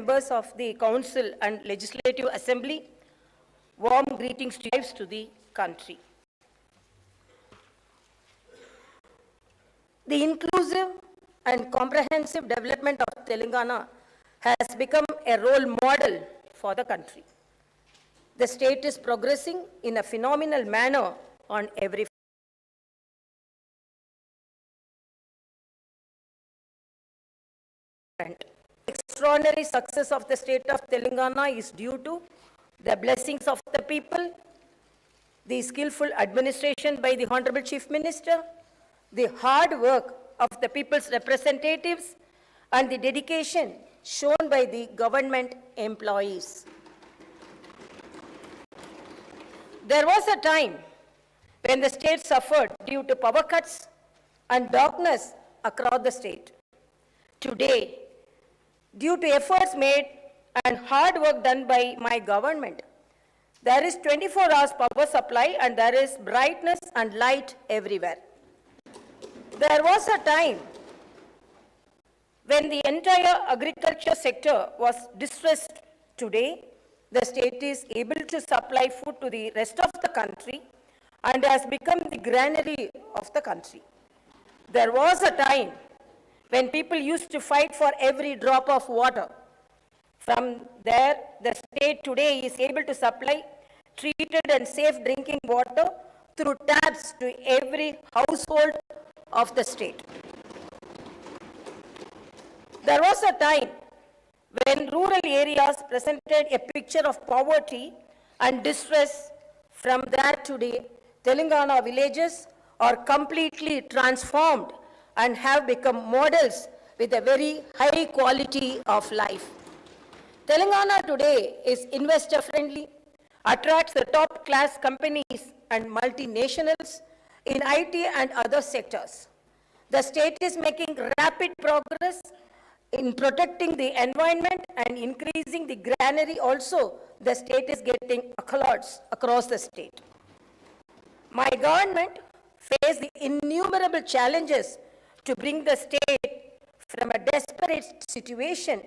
members of the Council and Legislative Assembly, warm greetings to the country. The inclusive and comprehensive development of Telangana has become a role model for the country. The state is progressing in a phenomenal manner on every front. Extraordinary success of the state of Telangana is due to the blessings of the people, the skillful administration by the Honorable Chief Minister, the hard work of the people's representatives, and the dedication shown by the government employees. There was a time when the state suffered due to power cuts and darkness across the state. Today, due to efforts made and hard work done by my government, there is 24 hours power supply and there is brightness and light everywhere. There was a time when the entire agriculture sector was distressed. Today, the state is able to supply food to the rest of the country and has become the granary of the country. There was a time when people used to fight for every drop of water. From there, the state today is able to supply treated and safe drinking water through taps to every household of the state. There was a time when rural areas presented a picture of poverty and distress. From there today, Telangana villages are completely transformed and have become models with a very high quality of life. Telangana today is investor friendly, attracts the top class companies and multinationals in IT and other sectors. The state is making rapid progress in protecting the environment and increasing the granary. Also, the state is getting accolades across the state. My government faced the innumerable challenges to bring the state from a desperate situation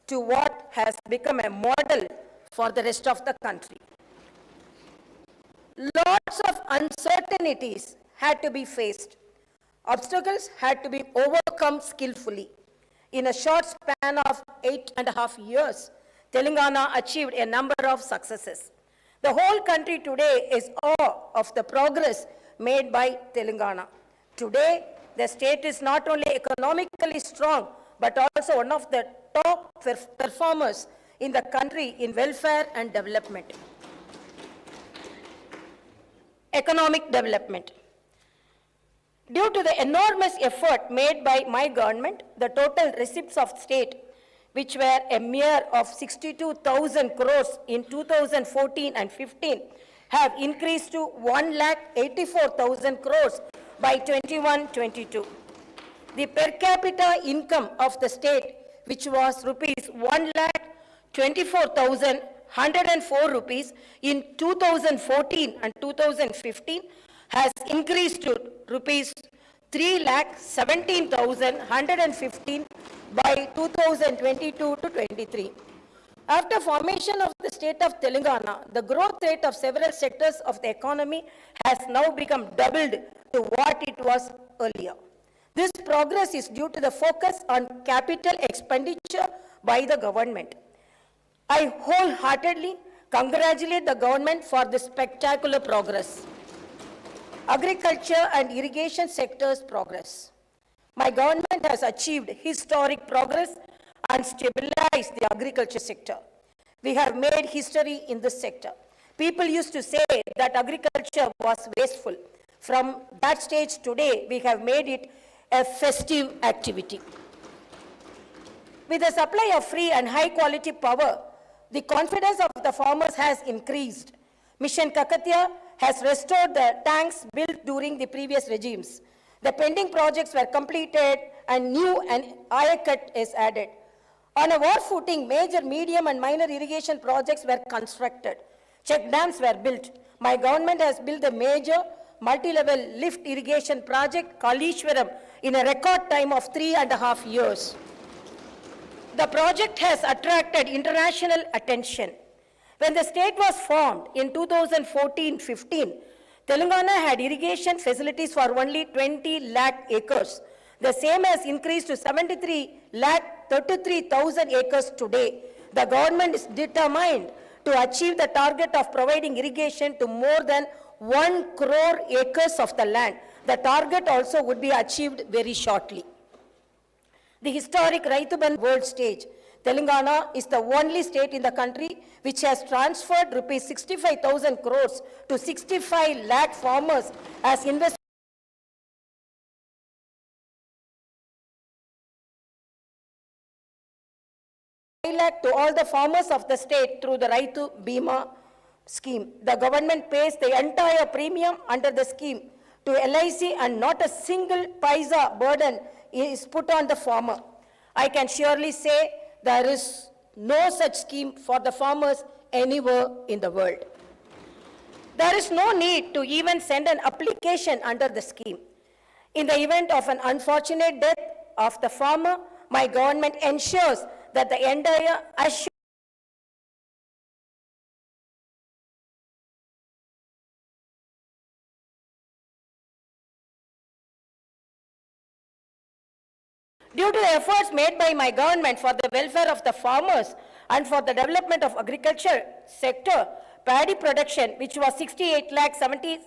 to what has become a model for the rest of the country. Lots of uncertainties had to be faced. Obstacles had to be overcome skillfully. In a short span of 8.5 years, Telangana achieved a number of successes. The whole country today is awe of the progress made by Telangana. Today, the state is not only economically strong, but also one of the top performers in the country in welfare and development. Economic development. Due to the enormous effort made by my government, the total receipts of state, which were a mere of 62,000 crores in 2014 and 15, have increased to 1,84,000 crores by 21-22. The per capita income of the state, which was rupees 1,24,104 rupees in 2014 and 2015, has increased to rupees 3,17,115 by 2022-23. After formation of the state of Telangana, the growth rate of several sectors of the economy has now become doubled to what it was earlier. This progress is due to the focus on capital expenditure by the government. I wholeheartedly congratulate the government for this spectacular progress. Agriculture and irrigation sectors progress. My government has achieved historic progress and stabilized the agriculture sector. We have made history in this sector. People used to say that agriculture was wasteful. From that stage today, we have made it a festive activity. With the supply of free and high quality power, the confidence of the farmers has increased. Mission Kakatiya has restored the tanks built during the previous regimes. The pending projects were completed and new and Ayakat is added. On a war footing, major, medium and minor irrigation projects were constructed. Check dams were built. My government has built a major multi-level lift irrigation project, Kalishwaram, in a record time of 3.5 years. The project has attracted international attention. When the state was formed in 2014-15, Telangana had irrigation facilities for only 20 lakh acres. The same has increased to 73 lakh 33,000 acres today. The government is determined to achieve the target of providing irrigation to more than 1 crore acres of the land. The target also would be achieved very shortly. The historic Raitu Bandhu world stage. Telangana is the only state in the country which has transferred rupees 65,000 crores to 65 lakh farmers as investment. Lakh to all the farmers of the state through the Raitu Bima scheme. The government pays the entire premium under the scheme to LIC and not a single paisa burden is put on the farmer. I can surely say there is no such scheme for the farmers anywhere in the world. There is no need to even send an application under the scheme. In the event of an unfortunate death of the farmer, my government ensures that the entire due to the efforts made by my government for the welfare of the farmers and for the development of agriculture sector, paddy production, which was 68 lakh 70.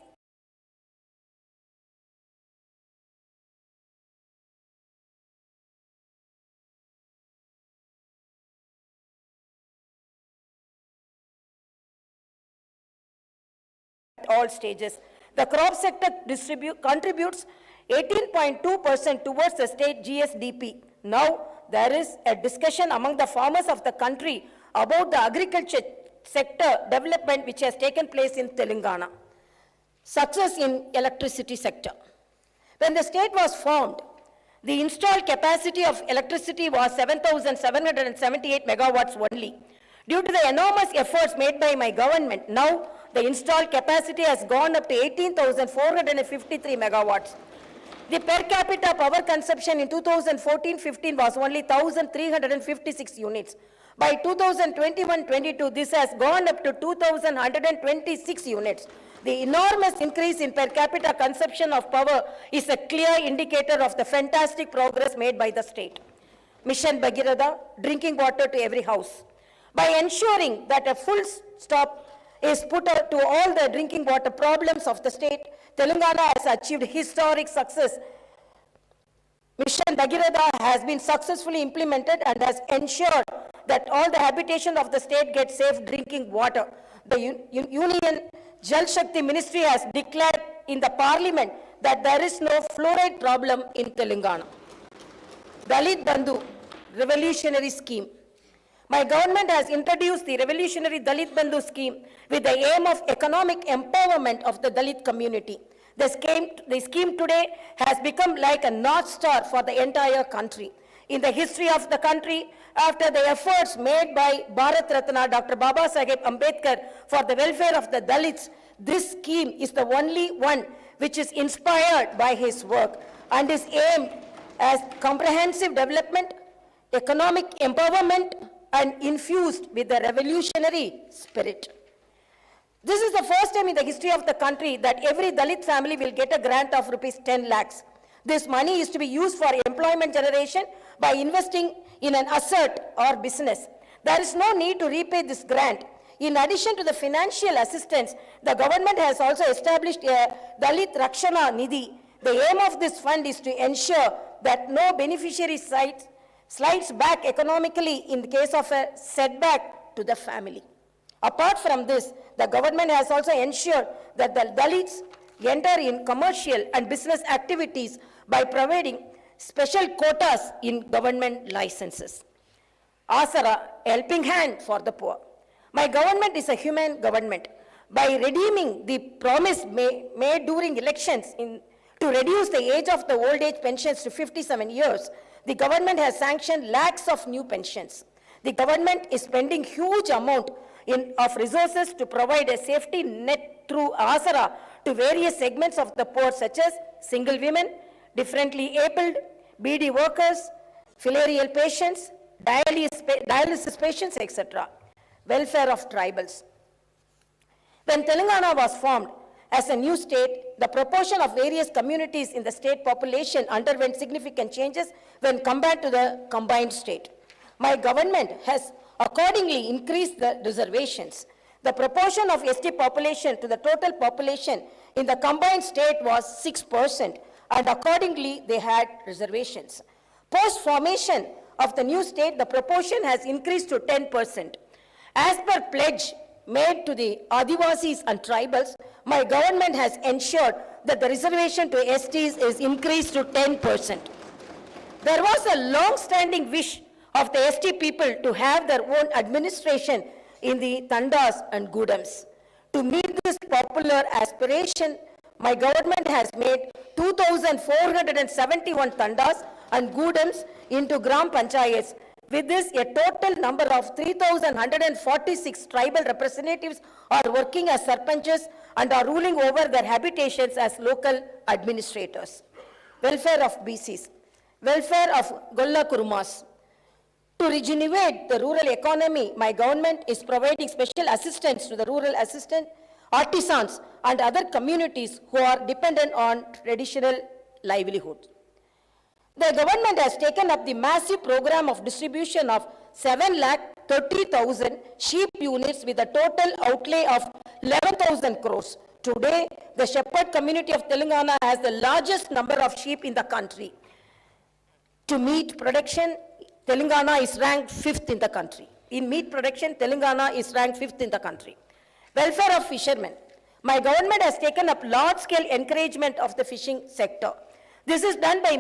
All stages. The crop sector contributes 18.2% towards the state GSDP. Now, there is a discussion among the farmers of the country about the agriculture sector development which has taken place in Telangana. Success in electricity sector. When the state was formed, the installed capacity of electricity was 7,778 megawatts only. Due to the enormous efforts made by my government, now the installed capacity has gone up to 18,453 megawatts. The per capita power consumption in 2014-15 was only 1,356 units. By 2021-22, this has gone up to 2,126 units. The enormous increase in per capita consumption of power is a clear indicator of the fantastic progress made by the state. Mission Bhagirath, drinking water to every house. By ensuring that a full stop is put to all the drinking water problems of the state, Telangana has achieved historic success. Mission Bhagirath has been successfully implemented and has ensured that all the habitation of the state gets safe drinking water. The Union Jal Shakti Ministry has declared in the Parliament that there is no fluoride problem in Telangana. Dalit Bandhu revolutionary scheme. My government has introduced the revolutionary Dalit Bandhu scheme with the aim of economic empowerment of the Dalit community. The scheme today has become like a North Star for the entire country. In the history of the country, after the efforts made by Bharat Ratna Dr. Baba Saheb Ambedkar for the welfare of the Dalits, this scheme is the only one which is inspired by his work and is aimed at comprehensive development, economic empowerment, and infused with the revolutionary spirit. This is the first time in the history of the country that every Dalit family will get a grant of rupees 10 lakhs. This money is to be used for employment generation by investing in an asset or business. There is no need to repay this grant. In addition to the financial assistance, the government has also established a Dalit Rakshana Nidhi. The aim of this fund is to ensure that no beneficiary slides back economically in the case of a setback to the family. Apart from this, the government has also ensured that the Dalits enter in commercial and business activities by providing special quotas in government licenses. Asara, helping hand for the poor. My government is a human government. By redeeming the promise made during elections to reduce the age of the old age pensions to 57 years, the government has sanctioned lakhs of new pensions. The government is spending huge amount of resources to provide a safety net through Asara to various segments of the poor such as single women, differently abled, BD workers, filarial patients, dialysis patients, etc. Welfare of tribals. When Telangana was formed as a new state, the proportion of various communities in the state population underwent significant changes when compared to the combined state. My government has accordingly increased the reservations. The proportion of ST population to the total population in the combined state was 6%, and accordingly they had reservations. Post-formation of the new state, the proportion has increased to 10%. As per pledge made to the Adivasis and tribals, my government has ensured that the reservation to STs is increased to 10%. There was a long-standing wish of the ST people to have their own administration in the Tandas and Gudams. To meet this popular aspiration, my government has made 2,471 Tandas and Gudams into Gram Panchayats. With this, a total number of 3,146 tribal representatives are working as sarpanchas and are ruling over their habitations as local administrators. Welfare of BCs. Welfare of Golla Kurumas. To regenerate the rural economy, my government is providing special assistance to the rural artisans and other communities who are dependent on traditional livelihood. The government has taken up the massive program of distribution of 7,30,000 sheep units with a total outlay of 11,000 crores. Today, the shepherd community of Telangana has the largest number of sheep in the country. To meat production, Telangana is ranked 5th in the country. In meat production, Telangana is ranked 5th in the country. Welfare of fishermen. My government has taken up large-scale encouragement of the fishing sector. This is done by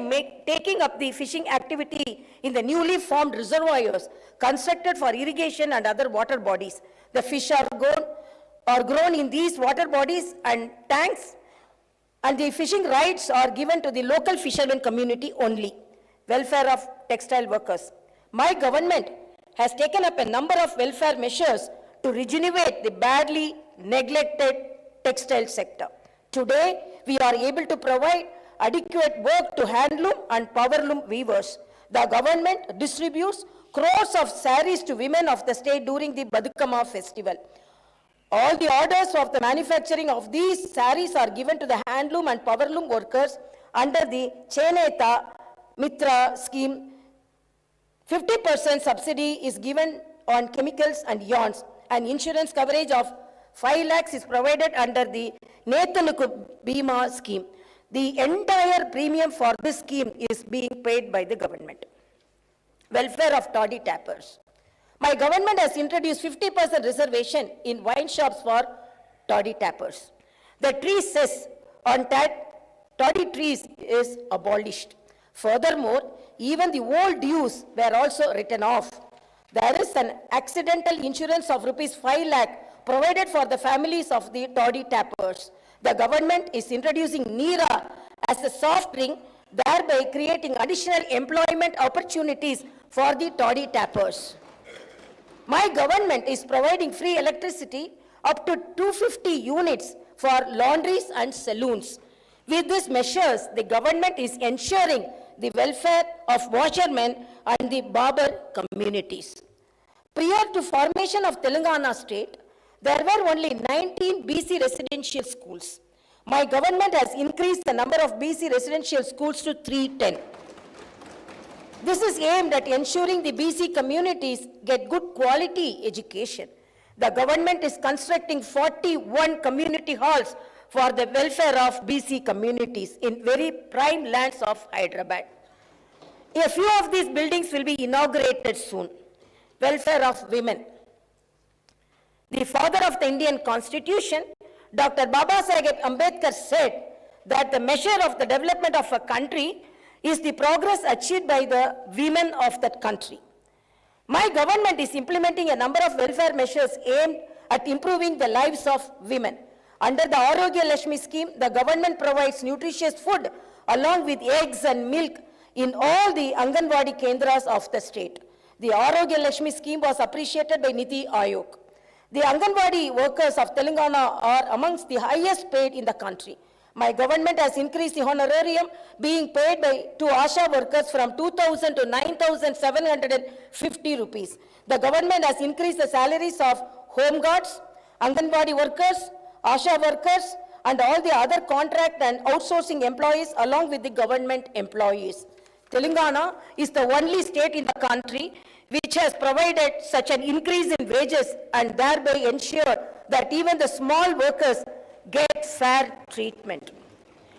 taking up the fishing activity in the newly formed reservoirs constructed for irrigation and other water bodies. The fish are grown in these water bodies and tanks, and the fishing rights are given to the local fishermen community only. Welfare of textile workers. My government has taken up a number of welfare measures to regenerate the badly neglected textile sector. Today, we are able to provide adequate work to handloom and powerloom weavers. The government distributes crores of saris to women of the state during the Badukama festival. All the orders of the manufacturing of these saris are given to the handloom and powerloom workers under the Cheneta Mitra scheme. 50% subsidy is given on chemicals and yarns, and insurance coverage of 5 lakhs is provided under the Nethanukku Bima scheme. The entire premium for this scheme is being paid by the government. Welfare of toddy tappers. My government has introduced 50% reservation in wine shops for toddy tappers. The tree cess on toddy trees is abolished. Furthermore, even the old dues were also written off. There is an accidental insurance of rupees 5 lakh provided for the families of the toddy tappers. The government is introducing Neera as a soft drink, thereby creating additional employment opportunities for the toddy tappers. My government is providing free electricity up to 250 units for laundries and saloons. With these measures, the government is ensuring the welfare of washermen and the barber communities. Prior to formation of Telangana state, there were only 19 BC residential schools. My government has increased the number of BC residential schools to 310. This is aimed at ensuring the BC communities get good quality education. The government is constructing 41 community halls for the welfare of BC communities in very prime lands of Hyderabad. A few of these buildings will be inaugurated soon. Welfare of women. The father of the Indian Constitution, Dr. Babasaheb Ambedkar, said that the measure of the development of a country is the progress achieved by the women of that country. My government is implementing a number of welfare measures aimed at improving the lives of women. Under the Arogya Lakshmi scheme, the government provides nutritious food along with eggs and milk in all the Anganwadi Kendras of the state. The Arogya Lakshmi scheme was appreciated by Niti Aayog. The Anganwadi workers of Telangana are amongst the highest paid in the country. My government has increased the honorarium being paid to ASHA workers from 2,000 to 9,750 rupees. The government has increased the salaries of home guards, Anganwadi workers, ASHA workers, and all the other contract and outsourcing employees along with the government employees. Telangana is the only state in the country which has provided such an increase in wages and thereby ensured that even the small workers get fair treatment.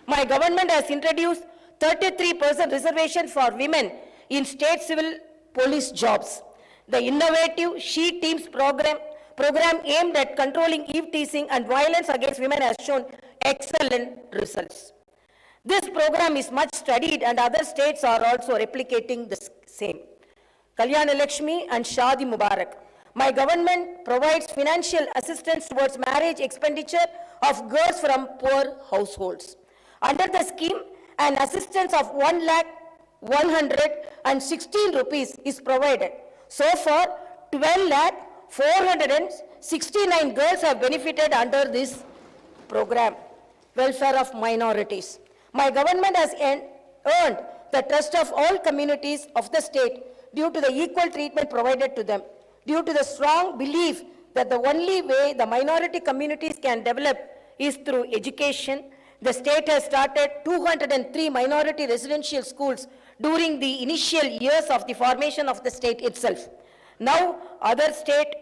My government has introduced 33% reservation for women in state civil police jobs. The innovative She Teams program aimed at controlling eve teasing and violence against women has shown excellent results. This program is much studied and other states are also replicating the same. Kalyana Lakshmi and Shadi Mubarak. My government provides financial assistance towards marriage expenditure of girls from poor households. Under the scheme, an assistance of 1,116 rupees is provided. So far, 12,469 girls have benefited under this program. Welfare of minorities. My government has earned the trust of all communities of the state due to the equal treatment provided to them. Due to the strong belief that the only way the minority communities can develop is through education, the state has started 203 minority residential schools during the initial years of the formation of the state itself. Now, other state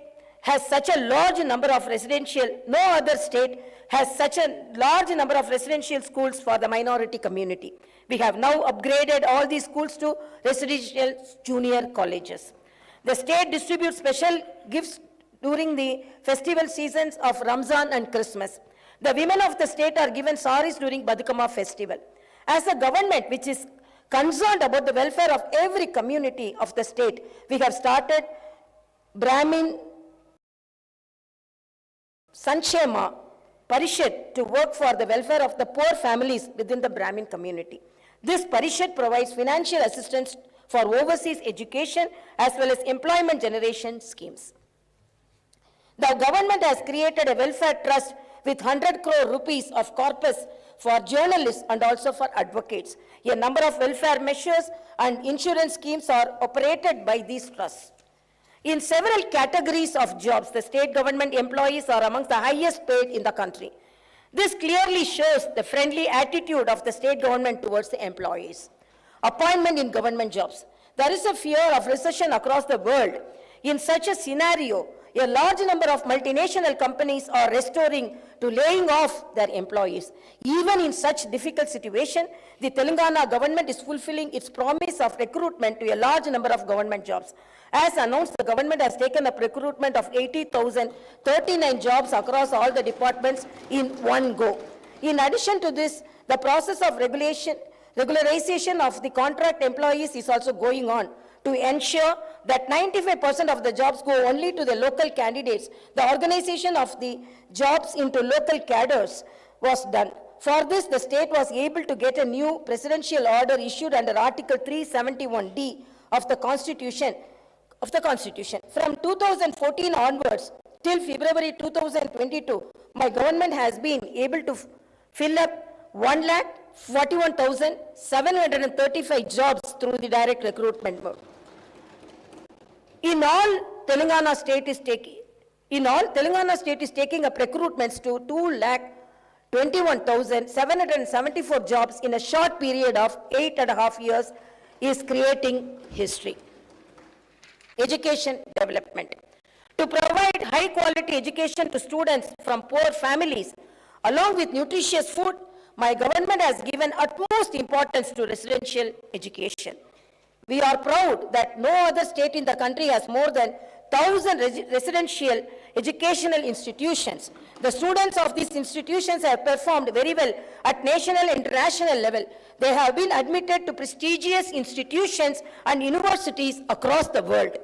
has such a large number of no other state has such a large number of residential schools for the minority community. We have now upgraded all these schools to residential junior colleges. The state distributes special gifts during the festival seasons of Ramzan and Christmas. The women of the state are given saris during Badukama festival. As a government which is concerned about the welfare of every community of the state, we have started Brahmin Sanshema Parishad to work for the welfare of the poor families within the Brahmin community. This Parishad provides financial assistance for overseas education as well as employment generation schemes. The government has created a welfare trust with 100 crore rupees of corpus for journalists and also for advocates. A number of welfare measures and insurance schemes are operated by these trusts. In several categories of jobs, the state government employees are amongst the highest paid in the country. This clearly shows the friendly attitude of the state government towards the employees. Appointment in government jobs. There is a fear of recession across the world. In such a scenario, a large number of multinational companies are restoring to laying off their employees. Even in such difficult situation, the Telangana government is fulfilling its promise of recruitment to a large number of government jobs. As announced, the government has taken up recruitment of 80,039 jobs across all the departments in one go. In addition to this, the process of regularization of the contract employees is also going on to ensure that 95% of the jobs go only to the local candidates. The organization of the jobs into local cadres was done. For this, the state was able to get a new presidential order issued under Article 371D of the Constitution. From 2014 onwards till February 2022, my government has been able to fill up 1,41,735 jobs through the direct recruitment mode. In all, Telangana state is taking up recruitments to 2,21,774 jobs in a short period of 8.5 years is creating history. Education development. To provide high quality education to students from poor families along with nutritious food, my government has given utmost importance to residential education. We are proud that no other state in the country has more than 1,000 residential educational institutions. The students of these institutions have performed very well at national and international level. They have been admitted to prestigious institutions and universities across the world.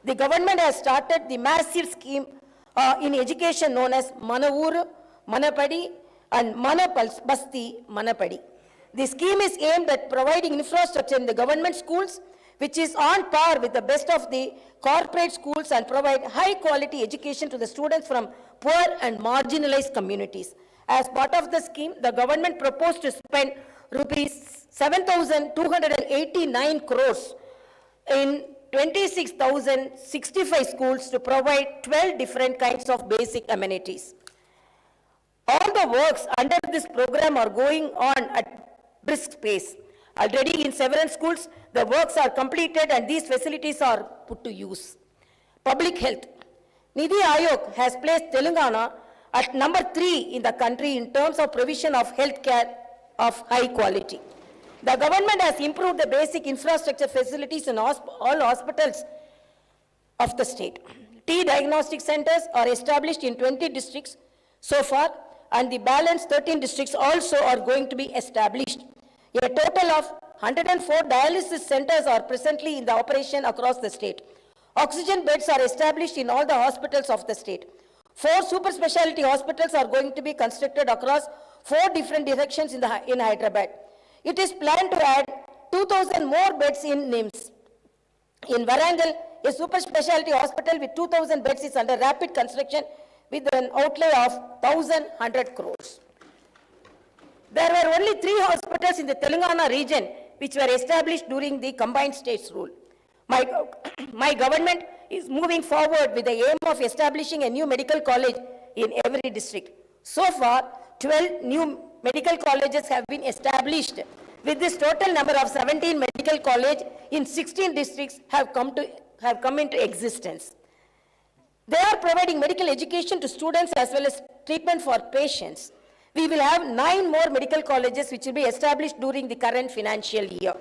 The government has started the massive scheme in education known as Mana Ooru, Mana Padi and Mana Basti, Mana Padi. The scheme is aimed at providing infrastructure in the government schools, which is on par with the best of the corporate schools and provide high quality education to the students from poor and marginalized communities. As part of the scheme, the government proposed to spend rupees 7,289 crores in 26,065 schools to provide 12 different kinds of basic amenities. All the works under this program are going on at brisk pace. Already in several schools, the works are completed and these facilities are put to use. Public health. Nidhi Aayog has placed Telangana at number 3 in the country in terms of provision of health care of high quality. The government has improved the basic infrastructure facilities in all hospitals of the state. T diagnostic centers are established in 20 districts so far, and the balance 13 districts also are going to be established. A total of 104 dialysis centers are presently in the operation across the state. Oxygen beds are established in all the hospitals of the state. 4 super specialty hospitals are going to be constructed across 4 different directions in Hyderabad. It is planned to add 2,000 more beds in NIMS. In Warangal, a super specialty hospital with 2,000 beds is under rapid construction with an outlay of 1,100 crores. There were only 3 hospitals in the Telangana region which were established during the combined states rule. My government is moving forward with the aim of establishing a new medical college in every district. So far, 12 new medical colleges have been established. With this total number of 17 medical colleges in 16 districts have come into existence. They are providing medical education to students as well as treatment for patients. We will have 9 more medical colleges which will be established during the current financial year.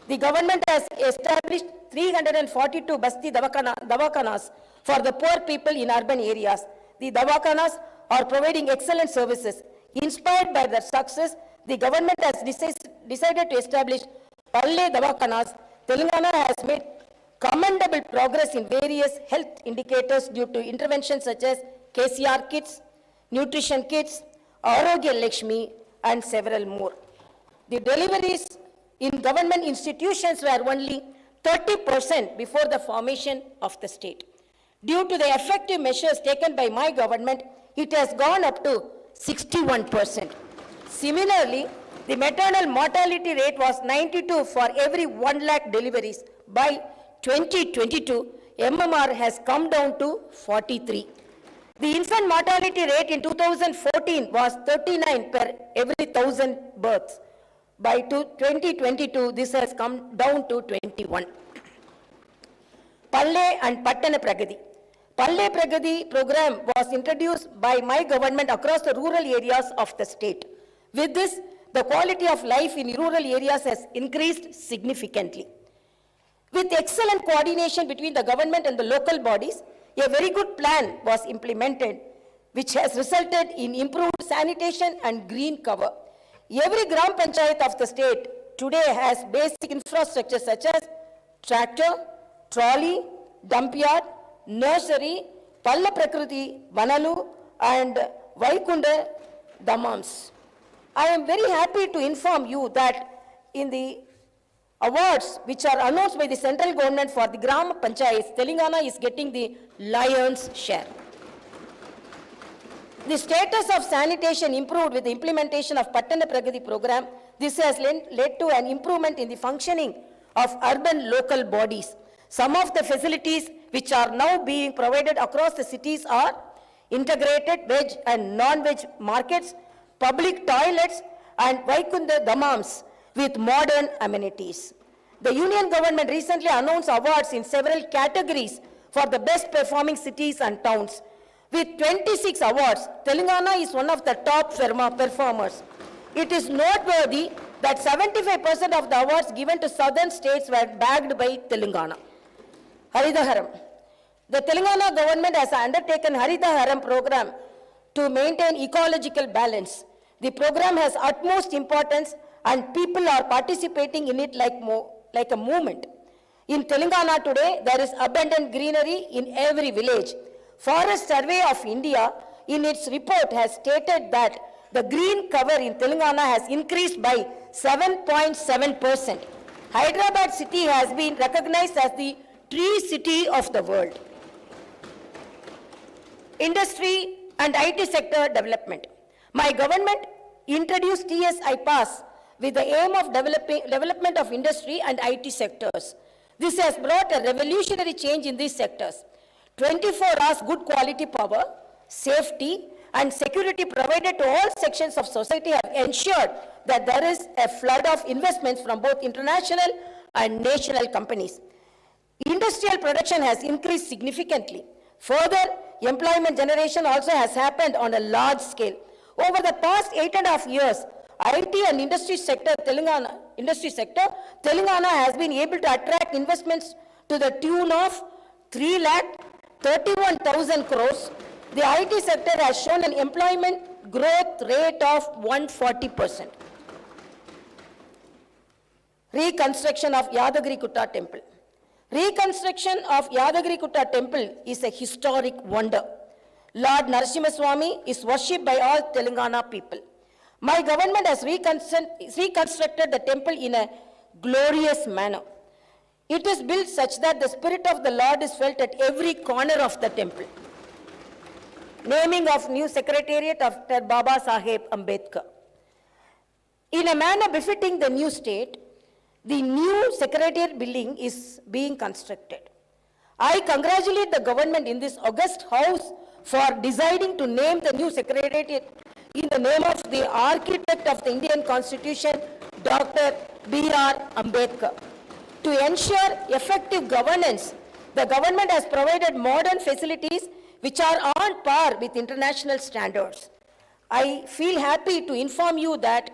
The government has established 342 Basti Dawakanas for the poor people in urban areas. The Dawakanas are providing excellent services. Inspired by their success, the government has decided to establish Palle Dawakanas. Telangana has made commendable progress in various health indicators due to interventions such as KCR kits, nutrition kits, Arogya Lakshmi, and several more. The deliveries in government institutions were only 30% before the formation of the state. Due to the effective measures taken by my government, it has gone up to 61%. Similarly, the maternal mortality rate was 92 for every 1 lakh deliveries. By 2022, MMR has come down to 43. The infant mortality rate in 2014 was 39 per every 1,000 births. By 2022, this has come down to 21. Palle and Pattana Pragati. Palle Pragati program was introduced by my government across the rural areas of the state. With this, the quality of life in rural areas has increased significantly. With excellent coordination between the government and the local bodies, a very good plan was implemented, which has resulted in improved sanitation and green cover. Every Gram Panchayat of the state today has basic infrastructure such as tractor, trolley, dump yard, nursery, Palla Prakriti, Vanalu, and Vaikunda Damams. I am very happy to inform you that in the awards which are announced by the central government for the Gram Panchayats, Telangana is getting the lion's share. The status of sanitation improved with the implementation of Pattana Pragati program. This has led to an improvement in the functioning of urban local bodies. Some of the facilities which are now being provided across the cities are integrated veg and non-veg markets, public toilets, and Vaikunda Damams with modern amenities. The Union government recently announced awards in several categories for the best performing cities and towns. With 26 awards, Telangana is one of the top performers. It is noteworthy that 75% of the awards given to southern states were bagged by Telangana. Haridaharam. The Telangana government has undertaken Haridaharam program to maintain ecological balance. The program has utmost importance and people are participating in it like a movement. In Telangana today, there is abundant greenery in every village. Forest Survey of India, in its report, has stated that the green cover in Telangana has increased by 7.7%. Hyderabad city has been recognized as the tree city of the world. Industry and IT sector development. My government introduced TSI Pass with the aim of development of industry and IT sectors. This has brought a revolutionary change in these sectors. 24 hours good quality power, safety, and security provided to all sections of society have ensured that there is a flood of investments from both international and national companies. Industrial production has increased significantly. Further, employment generation also has happened on a large scale. Over the past 8.5 years, IT and industry sector, Telangana has been able to attract investments to the tune of 3,31,000 crores. The IT sector has shown an employment growth rate of 140%. Reconstruction of Yadagiri-Gutta Temple. Reconstruction of Yadagiri-Gutta Temple is a historic wonder. Lord Narasimha is worshipped by all Telangana people. My government has reconstructed the temple in a glorious manner. It is built such that the spirit of the Lord is felt at every corner of the temple. Naming of new secretariat after Baba Saheb Ambedkar. In a manner befitting the new state, the new secretariat building is being constructed. I congratulate the government in this august house for deciding to name the new secretariat in the name of the architect of the Indian Constitution, Dr. B.R. Ambedkar. To ensure effective governance, the government has provided modern facilities which are on par with international standards. I feel happy to inform you that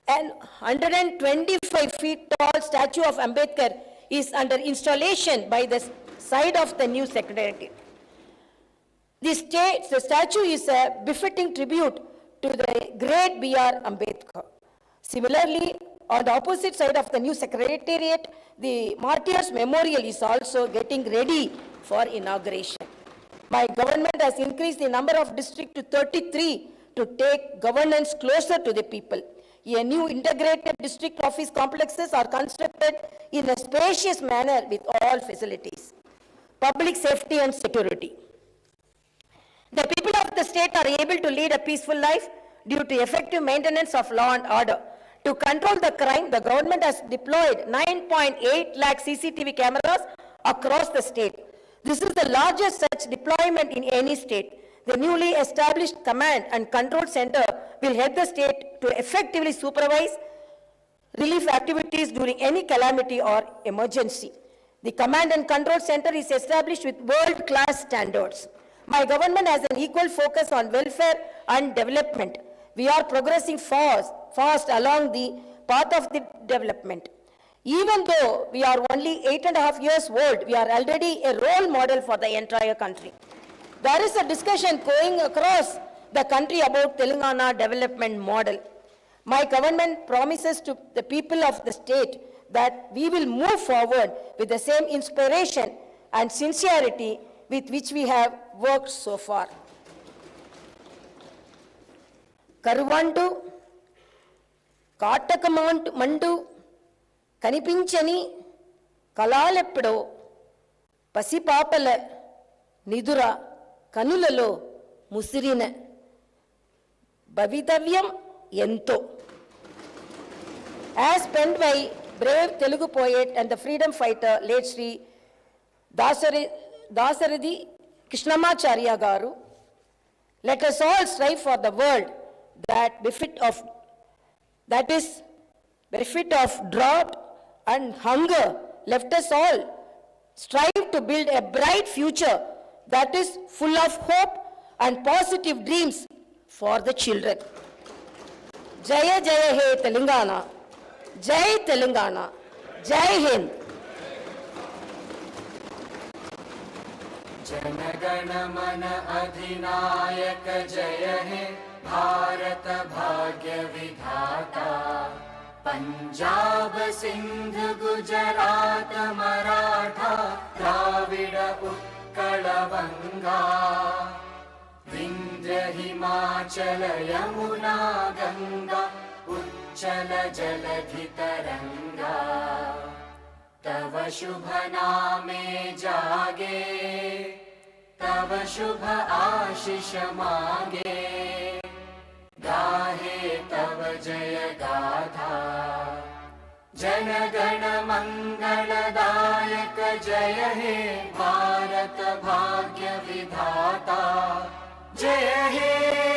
an 125 feet tall statue of Ambedkar is under installation by the side of the new secretariat. The statue is a befitting tribute to the great B.R. Ambedkar. Similarly, on the opposite side of the new secretariat, the Martyrs Memorial is also getting ready for inauguration. My government has increased the number of districts to 33 to take governance closer to the people. A new integrated district office complexes are constructed in a spacious manner with all facilities. Public safety and security. The people of the state are able to lead a peaceful life due to effective maintenance of law and order. To control the crime, the government has deployed 9.8 lakh CCTV cameras across the state. This is the largest such deployment in any state. The newly established Command and Control Center will help the state to effectively supervise relief activities during any calamity or emergency. The Command and Control Center is established with world-class standards. My government has an equal focus on welfare and development. We are progressing fast along the path of the development. Even though we are only 8.5 years old, we are already a role model for the entire country. There is a discussion going across the country about Telangana development model. My government promises to the people of the state that we will move forward with the same inspiration and sincerity with which we have worked so far. Karuvandu, Katakamandu, Kanipinchani, Kalalepdo, Pasipapala, Nidura, Kanulalo, Musirina, Bavitavyam, Yento. As penned by brave Telugu poet and the freedom fighter, late Sri Dasaridi Krishnamacharya Garu, let us all strive for the world that is benefit of drought and hunger. Let us all strive to build a bright future that is full of hope and positive dreams for the children. Jaya Jaya He Telangana, Jai Telangana, Jai Hind. जनगण मन अधिनायक जय हे भारत भाग्य विधाता पंजाब सिंध गुजरात मराठा द्राविड उत्कल बंगा विंध्य हिमाचल यमुना गंगा उच्चल जलधि तरंगा तव शुभ नामे जागे तव शुभ आशीष मांगे जय गाथा जनगण मंगलदायक जय हे भारत भाग्य विधाता जय हे